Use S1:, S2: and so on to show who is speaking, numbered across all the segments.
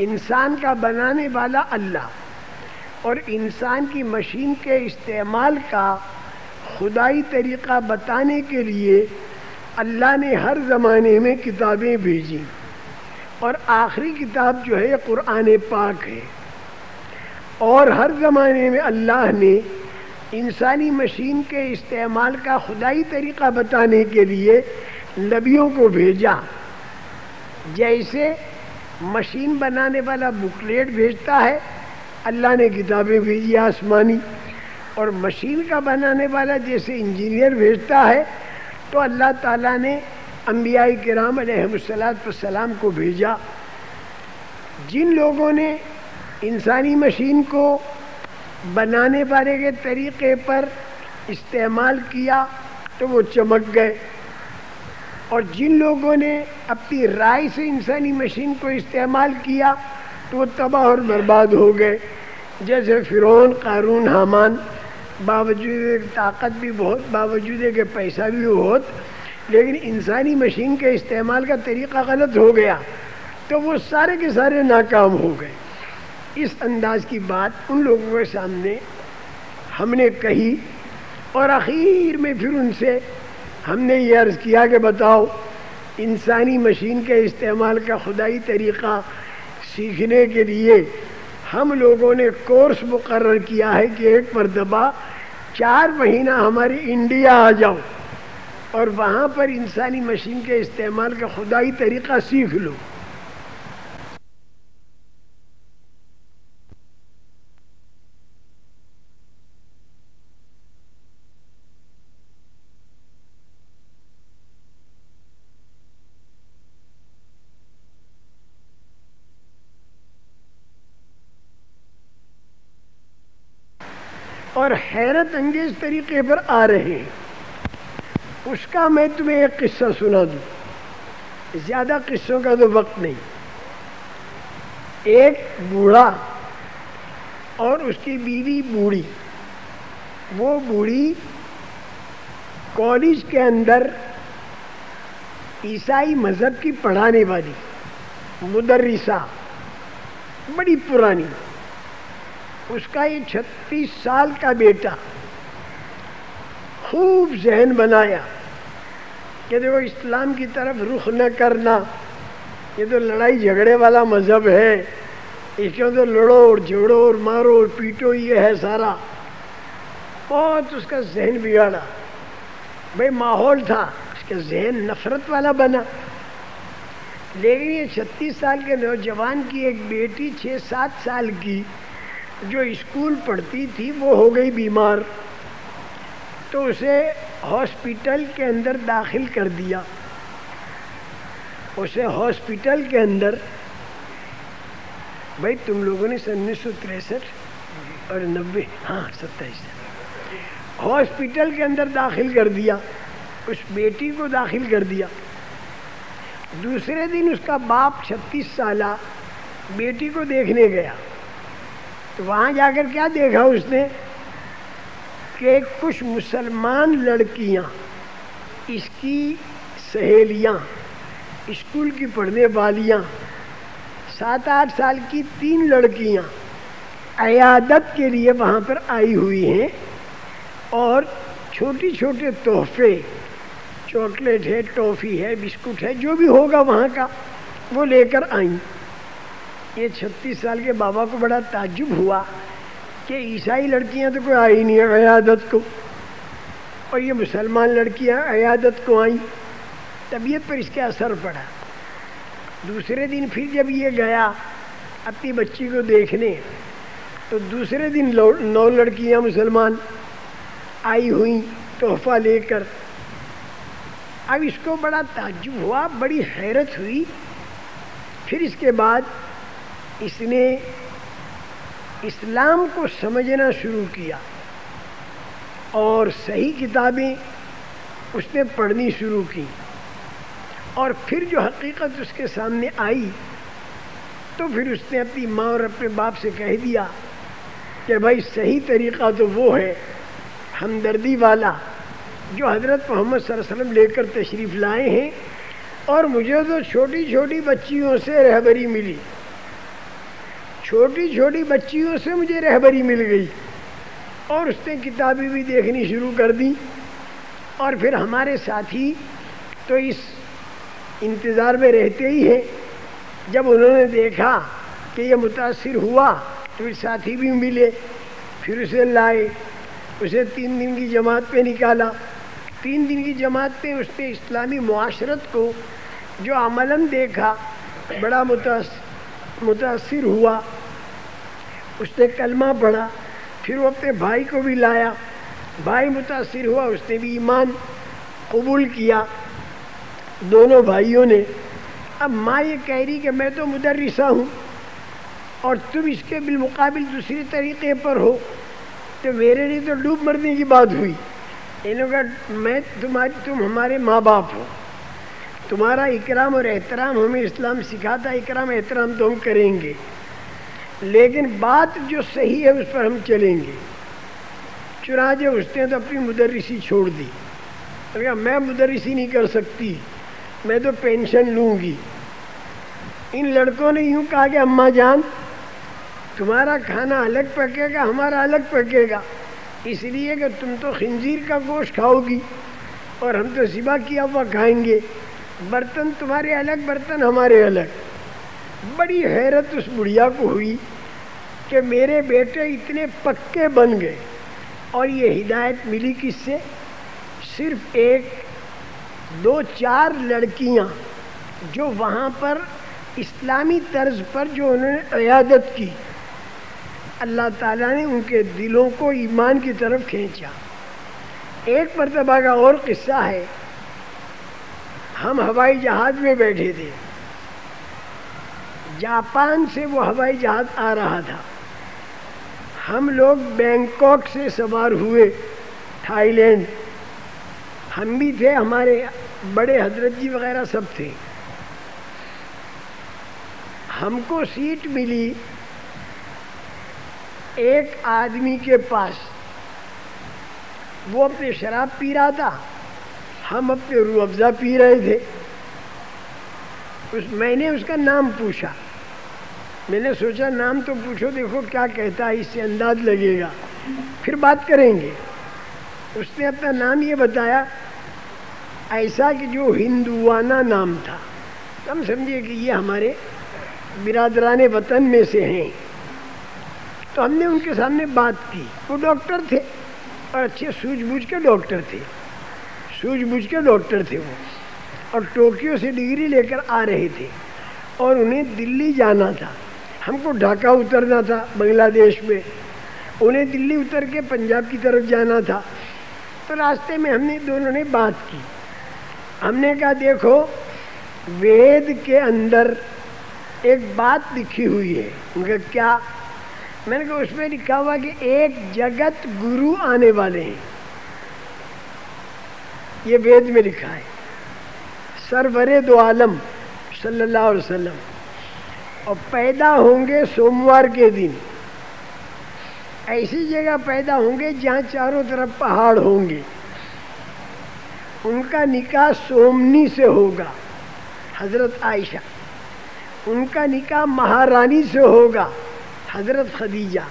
S1: انسان کا بنانے والا اللہ اور انسان کی مشین کے استعمال کا خدائی طریقہ بتانے کے لیے اللہ نے ہر زمانے میں کتابیں بھیجی، اور آخری کتاب جو ہے قرآن پاک ہے۔ اور ہر زمانے میں اللہ نے انسانی مشین کے استعمال کا خدائی طریقہ بتانے کے لیے نبیوں کو بھیجا۔ جیسے مشین بنانے والا بکلیٹ بھیجتا ہے، اللہ نے کتابیں بھیجی آسمانی، اور مشین کا بنانے والا جیسے انجینئر بھیجتا ہے، تو اللہ تعالیٰ نے انبیاء کرام علیہم السلام کو بھیجا۔ جن لوگوں نے انسانی مشین کو بنانے والے کے طریقے پر استعمال کیا تو وہ چمک گئے، اور جن لوگوں نے اپنی رائے سے انسانی مشین کو استعمال کیا تو وہ تباہ اور برباد ہو گئے، جیسے فرعون، قارون، حامان۔ باوجود طاقت بھی بہت، باوجود کہ پیسہ بھی بہت، لیکن انسانی مشین کے استعمال کا طریقہ غلط ہو گیا تو وہ سارے کے سارے ناکام ہو گئے۔ اس انداز کی بات ان لوگوں کے سامنے ہم نے کہی، اور آخر میں پھر ان سے ہم نے یہ عرض کیا کہ بتاؤ انسانی مشین کے استعمال کا خدائی طریقہ سیکھنے کے لیے ہم لوگوں نے کورس مقرر کیا ہے کہ ایک مرتبہ 4 مہینہ ہمارے انڈیا آ جاؤ اور وہاں پر انسانی مشین کے استعمال کا خدائی طریقہ سیکھ لو۔ اور حیرت انگیز طریقے پر آ رہے ہیں۔ اس کا میں تمہیں ایک قصہ سنا دوں، زیادہ قصوں کا تو وقت نہیں۔ ایک بوڑھا اور اس کی بیوی بوڑھی، وہ بوڑھی کالج کے اندر عیسائی مذہب کی پڑھانے والی مدرسہ، بڑی پرانی۔ اس کا یہ 36 سال کا بیٹا خوب ذہن بنایا کہ دیکھو اسلام کی طرف رخ نہ کرنا، یہ تو لڑائی جھگڑے والا مذہب ہے، اس کے تو لڑو اور جھگڑو اور مارو اور پیٹو، یہ ہے سارا۔ بہت اس کا ذہن بگاڑا، بھئی ماحول تھا، اس کا ذہن نفرت والا بنا۔ لیکن یہ 36 سال کے نوجوان کی ایک بیٹی 6-7 سال کی جو اسکول پڑھتی تھی وہ ہو گئی بیمار، تو اسے ہاسپٹل کے اندر داخل کر دیا۔ اسے ہاسپٹل کے اندر، بھائی تم لوگوں نے 1963 اور 90، ہاں 27، ہاسپٹل کے اندر داخل کر دیا، اس بیٹی کو داخل کر دیا۔ دوسرے دن اس کا باپ 36 سالہ بیٹی کو دیکھنے گیا، تو وہاں جا کر کیا دیکھا اس نے کہ کچھ مسلمان لڑکیاں، اس کی سہیلیاں، اسکول کی پڑھنے والیاں، 7-8 سال کی 3 لڑکیاں عیادت کے لیے وہاں پر آئی ہوئی ہیں، اور چھوٹے چھوٹے تحفے، چاکلیٹ ہے، ٹافی ہے، بسکٹ ہے، جو بھی ہوگا وہاں کا وہ لے کر آئیں۔ یہ 36 سال کے بابا کو بڑا تعجب ہوا کہ عیسائی لڑکیاں تو کوئی آئی نہیں عیادت کو، اور یہ مسلمان لڑکیاں عیادت کو آئیں۔ طبیعت پر اس کے اثر پڑا۔ دوسرے دن پھر جب یہ گیا اپنی بچی کو دیکھنے، تو دوسرے دن 9 لڑکیاں مسلمان آئی ہوئیں تحفہ لے کر۔ اب اس کو بڑا تعجب ہوا، بڑی حیرت ہوئی۔ پھر اس کے بعد اس نے اسلام کو سمجھنا شروع کیا اور صحیح کتابیں اس نے پڑھنی شروع کی، اور پھر جو حقیقت اس کے سامنے آئی تو پھر اس نے اپنی ماں اور اپنے باپ سے کہہ دیا کہ بھائی صحیح طریقہ تو وہ ہے ہمدردی والا جو حضرت محمد صلی اللہ علیہ وسلم لے کر تشریف لائے ہیں، اور مجھے تو چھوٹی چھوٹی بچیوں سے رہبری ملی، چھوٹی چھوٹی بچیوں سے مجھے رہبری مل گئی اور اس نے کتابیں بھی دیکھنی شروع کر دی. اور پھر ہمارے ساتھی تو اس انتظار میں رہتے ہی ہیں. جب انہوں نے دیکھا کہ یہ متاثر ہوا تو پھر ساتھی بھی ملے, پھر اسے لائے, اسے 3 دن کی جماعت پہ نکالا. 3 دن کی جماعت پہ اس نے اسلامی معاشرت کو جو عملاً دیکھا بڑا متاثر ہوا. اس نے کلمہ پڑھا, پھر وہ اپنے بھائی کو بھی لایا, بھائی متاثر ہوا, اس نے بھی ایمان قبول کیا, دونوں بھائیوں نے. اب ماں یہ کہہ رہی کہ میں تو مدرسہ ہوں اور تم اس کے بالمقابل دوسرے طریقے پر ہو, تو میرے لیے تو ڈوب مرنے کی بات ہوئی. انہوں نے کہا تم ہمارے ماں باپ ہو, تمہارا اکرام اور احترام ہمیں اسلام سکھاتا, اکرام احترام تو ہم کریں گے, لیکن بات جو صحیح ہے اس پر ہم چلیں گے. چنانچہ اس نے تو اپنی مدرسی چھوڑ دی. کہا میں مدرسی نہیں کر سکتی, میں تو پینشن لوں گی. ان لڑکوں نے یوں کہا کہ اماں جان تمہارا کھانا الگ پکے گا, ہمارا الگ پکے گا, اس لیے کہ تم تو خنزیر کا گوشت کھاؤ گی اور ہم تو ذبح کیا ہوا کھائیں گے. برتن تمہارے الگ, برتن ہمارے الگ. بڑی حیرت اس بڑھیا کو ہوئی کہ میرے بیٹے اتنے پکے بن گئے. اور یہ ہدایت ملی کس سے؟ صرف 1 2 4 لڑکیاں جو وہاں پر اسلامی طرز پر جو انہوں نے عیادت کی, اللہ تعالیٰ نے ان کے دلوں کو ایمان کی طرف کھینچا. ایک مرتبہ کا اور قصہ ہے. ہم ہوائی جہاز میں بیٹھے تھے, جاپان سے وہ ہوائی جہاز آ رہا تھا. ہم لوگ بینکاک سے سوار ہوئے تھائی لینڈ, ہم بھی تھے, ہمارے بڑے حضرت جی وغیرہ سب تھے. ہم کو سیٹ ملی ایک آدمی کے پاس, وہ اپنے شراب پی رہا تھا, ہم اپنے روح افزا پی رہے تھے. میں نے اس کا نام پوچھا, میں نے سوچا نام تو پوچھو, دیکھو کیا کہتا ہے, اس سے انداز لگے گا, پھر بات کریں گے. اس نے اپنا نام یہ بتایا ایسا کہ جو ہندوانہ نام تھا. ہم سمجھے کہ یہ ہمارے برادران وطن میں سے ہیں, تو ہم نے ان کے سامنے بات کی. وہ ڈاکٹر تھے اور اچھے سوجھ بوجھ کے ڈاکٹر تھے وہ, اور ٹوکیو سے ڈگری لے کر آ رہے تھے اور انہیں دلی جانا تھا. ہم کو ڈھاکہ اترنا تھا بنگلہ دیش میں, انہیں دلی اتر کے پنجاب کی طرف جانا تھا. تو راستے میں ہم نے دونوں نے بات کی. ہم نے کہا دیکھو وید کے اندر ایک بات لکھی ہوئی ہے. ان کا کیا؟ میں نے کہا اس میں لکھا ہوا کہ ایک جگت گرو آنے والے ہیں, یہ وید میں لکھا ہے, سرور دو عالم صلی اللہ علیہ وسلم, اور پیدا ہوں گے سوموار کے دن. ایسی جگہ پیدا ہوں گے جہاں چاروں طرف پہاڑ ہوں گے. ان کا نکاح سومنی سے ہوگا, حضرت عائشہ. ان کا نکاح مہارانی سے ہوگا, حضرت خدیجہ.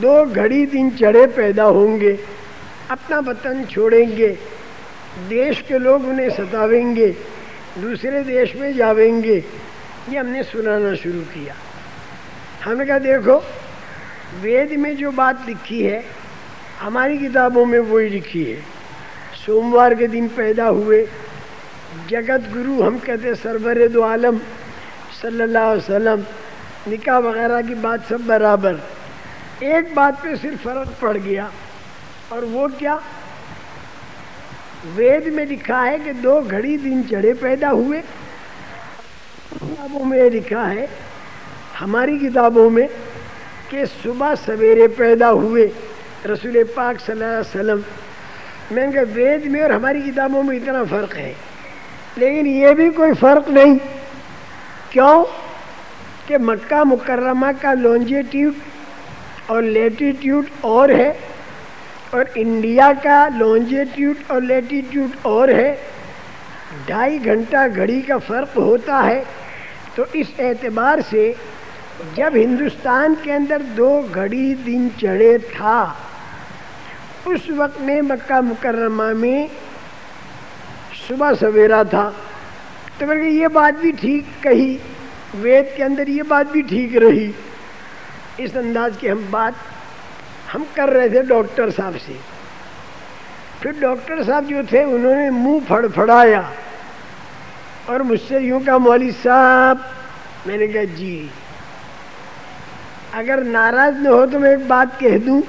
S1: 2 گھڑی دن چڑھے پیدا ہوں گے, اپنا وطن چھوڑیں گے, دیش کے لوگ انہیں ستاویں گے, دوسرے دیش میں جاویں گے. یہ ہم نے سنانا شروع کیا. ہم نے کہا دیکھو وید میں جو بات لکھی ہے ہماری کتابوں میں وہی لکھی ہے. سوموار کے دن پیدا ہوئے, جگت گرو ہم کہتے سرور دو عالم صلی اللہ علیہ وسلم, نکاح وغیرہ کی بات سب برابر. ایک بات پہ صرف فرق پڑ گیا, اور وہ کیا؟ وید میں لکھا ہے کہ 2 گھڑی دن چڑھے پیدا ہوئے. کتابوں میں لکھا ہے, ہماری کتابوں میں, کہ صبح سویرے پیدا ہوئے رسول پاک صلی اللہ علیہ وسلم. میں نے کہا وید میں اور ہماری کتابوں میں اتنا فرق ہے, لیکن یہ بھی کوئی فرق نہیں. کیوں کہ مکہ مکرمہ کا لانجیٹیوڈ اور لیٹیٹیوڈ اور ہے, اور انڈیا کا لانجیٹیوڈ اور لیٹیٹیوڈ اور ہے. 2.5 گھنٹہ گھڑی کا فرق ہوتا ہے. تو اس اعتبار سے جب ہندوستان کے اندر 2 گھڑی دن چڑھے تھا، اس وقت میں مکہ مکرمہ میں صبح سویرا تھا، تو میں نے کہا یہ بات بھی ٹھیک کہی، وید کے اندر یہ بات بھی ٹھیک رہی۔ اس انداز کی ہم کر رہے تھے ڈاکٹر صاحب سے۔ پھر ڈاکٹر صاحب جو تھے انہوں نے منہ پھڑپھڑایا اور مجھ سے یوں کہا مولوی صاحب، میں نے کہا جی، اگر ناراض نہ ہو تو میں ایک بات کہہ دوں؟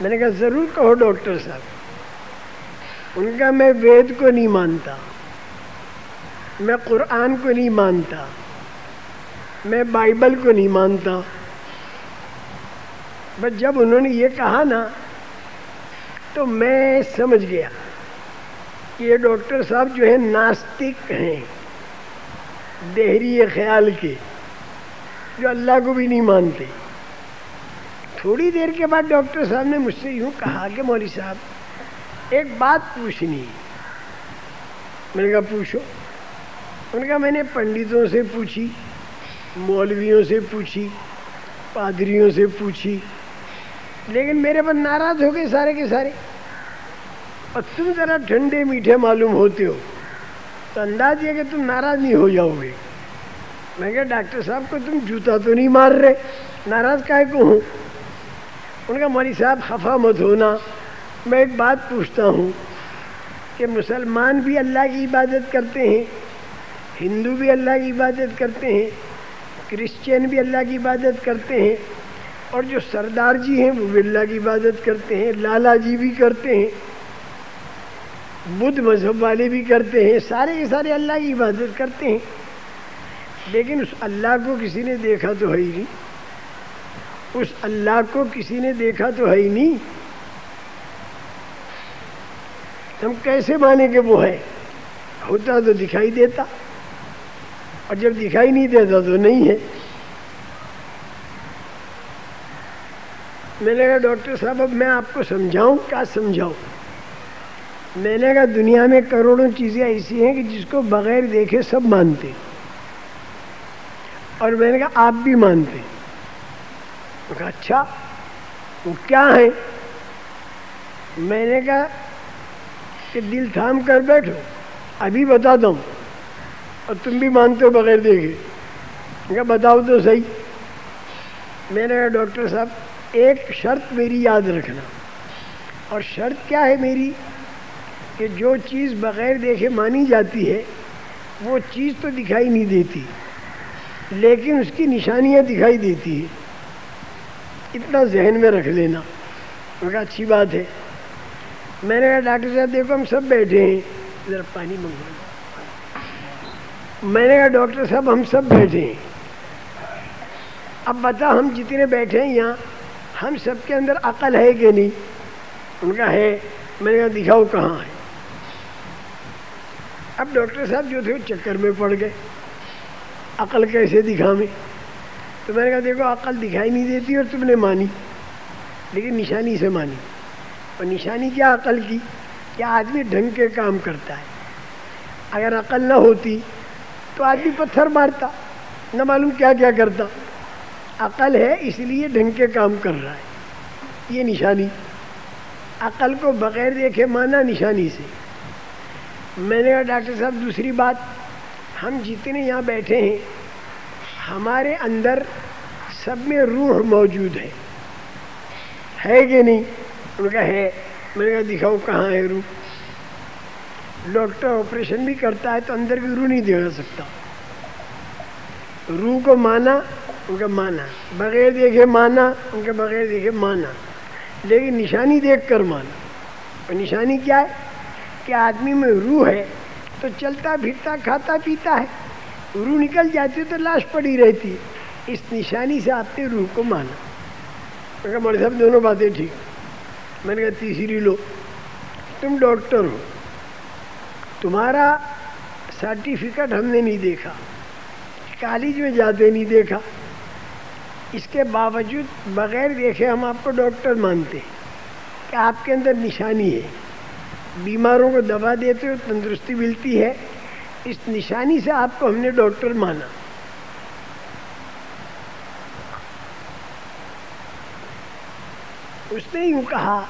S1: میں نے کہا ضرور کہو ڈاکٹر صاحب۔ ان کا میں وید کو نہیں مانتا، میں قرآن کو نہیں مانتا، میں بائبل کو نہیں مانتا۔ بس جب انہوں نے یہ کہا نا تو میں سمجھ گیا کہ یہ ڈاکٹر صاحب جو ہیں ناستک ہیں، دہری خیال کے، جو اللہ کو بھی نہیں مانتے۔ تھوڑی دیر کے بعد ڈاکٹر صاحب نے مجھ سے یوں کہا کہ مولوی صاحب ایک بات پوچھنی ہے۔ میں نے کہا پوچھو۔ ان کا میں نے پنڈتوں سے پوچھی، مولویوں سے پوچھی، پادریوں سے پوچھی، لیکن میرے پر ناراض ہو گئے سارے کے سارے۔ اور تم ذرا ٹھنڈے میٹھے معلوم ہوتے ہو، تو انداز یہ کہ تم ناراض نہیں ہو جاؤ گے۔ میں کہا ڈاکٹر صاحب کو تم جوتا تو نہیں مار رہے، ناراض کائے کو ہوں؟ ان کا مولوی صاحب خفا مت ہونا، میں ایک بات پوچھتا ہوں کہ مسلمان بھی اللہ کی عبادت کرتے ہیں، ہندو بھی اللہ کی عبادت کرتے ہیں، کرسچین بھی اللہ کی عبادت کرتے ہیں، اور جو سردار جی ہیں وہ بھی اللہ کی عبادت کرتے ہیں، لالا جی بھی کرتے ہیں، بدھ مذہب والے بھی کرتے ہیں، سارے کے سارے اللہ کی عبادت کرتے ہیں، لیکن اس اللہ کو کسی نے دیکھا تو ہے ہی نہیں، اس اللہ کو کسی نے دیکھا تو ہے ہی نہیں، ہم کیسے مانے کہ وہ ہے؟ ہوتا تو دکھائی دیتا، اور جب دکھائی نہیں دیتا تو نہیں ہے۔ میں نے کہا ڈاکٹر صاحب اب میں آپ کو سمجھاؤں؟ کیا سمجھاؤں؟ میں نے کہا دنیا میں کروڑوں چیزیں ایسی ہیں کہ جس کو بغیر دیکھے سب مانتے، اور میں نے کہا آپ بھی مانتے۔ میں کہا اچھا وہ کیا ہے؟ میں نے کہا کہ دل تھام کر بیٹھو، ابھی بتاتا ہوں، اور تم بھی مانتے ہو بغیر دیکھے۔ میں کہا بتاؤ تو صحیح۔ میں نے کہا ڈاکٹر صاحب ایک شرط میری یاد رکھنا، اور شرط کیا ہے میری؟ کہ جو چیز بغیر دیکھے مانی جاتی ہے وہ چیز تو دکھائی نہیں دیتی، لیکن اس کی نشانیاں دکھائی دیتی ہیں، اتنا ذہن میں رکھ لینا۔ میں کہا اچھی بات ہے۔ میں نے کہا ڈاکٹر صاحب دیکھو ہم سب بیٹھے ہیں، ذرا پانی منگوانا۔ میں نے کہا ڈاکٹر صاحب ہم سب بیٹھے ہیں، اب بتا ہم جتنے بیٹھے ہیں یہاں ہم سب کے اندر عقل ہے کہ نہیں؟ ان کا ہے۔ میں نے کہا دکھاؤ کہاں ہے؟ اب ڈاکٹر صاحب جو تھے وہ چکر میں پڑ گئے، عقل کیسے دکھاویں؟ تو میں نے کہا دیکھو عقل دکھائی نہیں دیتی اور تم نے مانی، لیکن نشانی سے مانی۔ اور نشانی کیا عقل کی؟ کہ آدمی ڈھنگ کے کام کرتا ہے۔ اگر عقل نہ ہوتی تو آدمی پتھر مارتا، نہ معلوم کیا کیا کرتا۔ عقل ہے اس لیے ڈھنگ کے کام کر رہا ہے، یہ نشانی۔ عقل کو بغیر دیکھے مانا نشانی سے۔ میں نے کہا ڈاکٹر صاحب دوسری بات، ہم جتنے یہاں بیٹھے ہیں ہمارے اندر سب میں روح موجود ہے کہ نہیں؟ ان کا ہے۔ میں نے کہا دکھاؤ کہاں ہے روح؟ ڈاکٹر آپریشن بھی کرتا ہے تو اندر کی روح نہیں دکھا سکتا۔ روح کو مانا، ان کا مانا، بغیر دیکھے مانا، ان کا بغیر دیکھے مانا، لیکن نشانی دیکھ کر مانا۔ اور نشانی کیا ہے؟ کہ آدمی میں روح ہے تو چلتا پھرتا کھاتا پیتا ہے، روح نکل جاتی تو لاش پڑی رہتی ہے۔ اس نشانی سے آپ نے روح کو مانا۔ میں کہا مولوی صاحب دونوں باتیں ٹھیک۔ میں نے کہا تیسری لو، تم ڈاکٹر ہو، تمہارا سرٹیفکیٹ ہم نے نہیں دیکھا، کالج میں جاتے نہیں دیکھا، اس کے باوجود بغیر دیکھے ہم آپ کو ڈاکٹر مانتے ہیں کہ آپ کے اندر نشانی ہے، بیماروں کو دوا دیتے ہو تندرستی ملتی ہے، اس نشانی سے آپ کو ہم نے ڈاکٹر مانا۔ اس نے یوں کہا،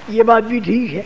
S1: یہ بات بھی ٹھیک ہے،